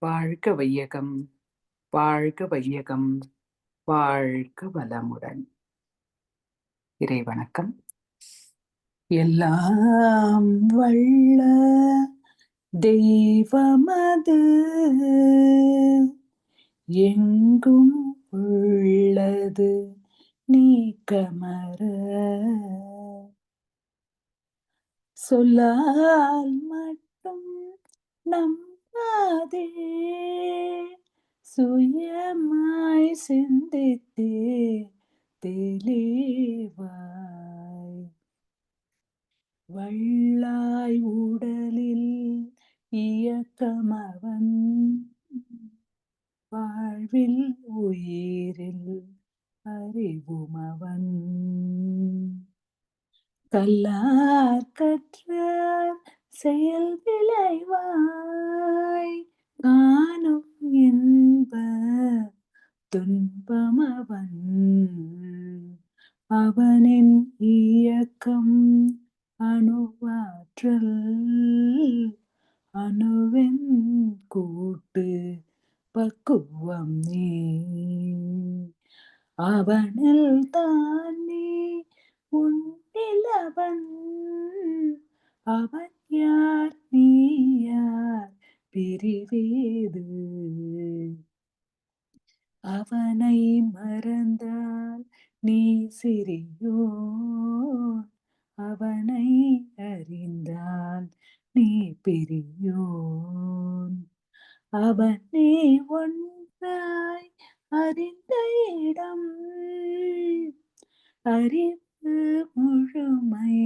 வாழ்க வையகம், வாழ்க வையகம், வாழ்க வளமுடன். இறைவணக்கம். எல்லாம் வல்ல தெய்வமது எங்கும் உள்ளது நீக்கமற சொல்லால் மட்டும் நம்பாதே சுயமாய் சிந்தித்தே தெளிவாய் வள்ளாய் உடலில் இயக்கமவன் வாழ்வில் உயிரில் அறிவுமவன் கல்லார் கற்றார் செயல் விளைவாய் காணும் என்ப துன்பமவன் அவனின் இயக்கம் அணுவாற்றல் அணுவின் கூட்டு பக்குவம் நீ அவனில் தானே உன்னிலவன் அவன் யார் நீ யார் பிரிவேது அவனை மறந்தால் நீ சிறியோன் அவனை அறிந்தால் நீ பெரியோன் அவனே ஒன்றாய் அறிந்த இடம் அறிவு முழுமை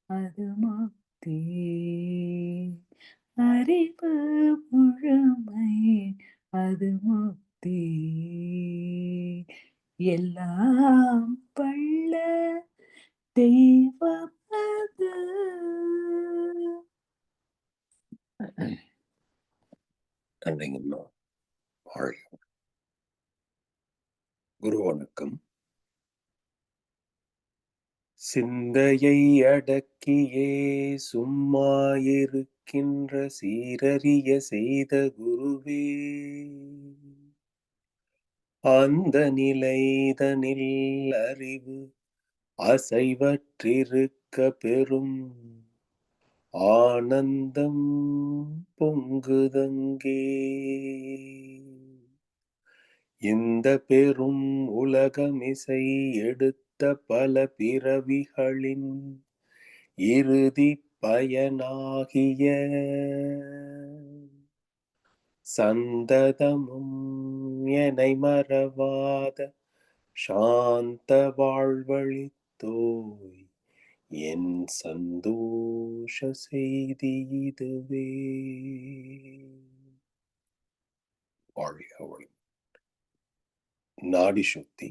அது முக்தி அறிவு முழுமை அது முக்தி எல்லாம் வல்ல தெய்வமது. நன்றிங்கம்மா. வாழ்க. குரு வணக்கம். சிந்தையை அடக்கியே சும்மா இருக்கின்ற சீரறிய செய்த குருவே அந்த நிலைதனில் அறிவு அசைவற்றிருக்க பெறும் ஆனந்தம் பொங்குதங்கே. இந்த பெரும் உலகமிசை எடுத்த பல பிறவிகளின் இறுதி பயனாகிய சந்ததமும் எனை மறவாத சாந்த வாழ்வழித்தோய் என் சந்தோஷ செய்தி இதுவே. வாழ்க. நாடி சுத்தி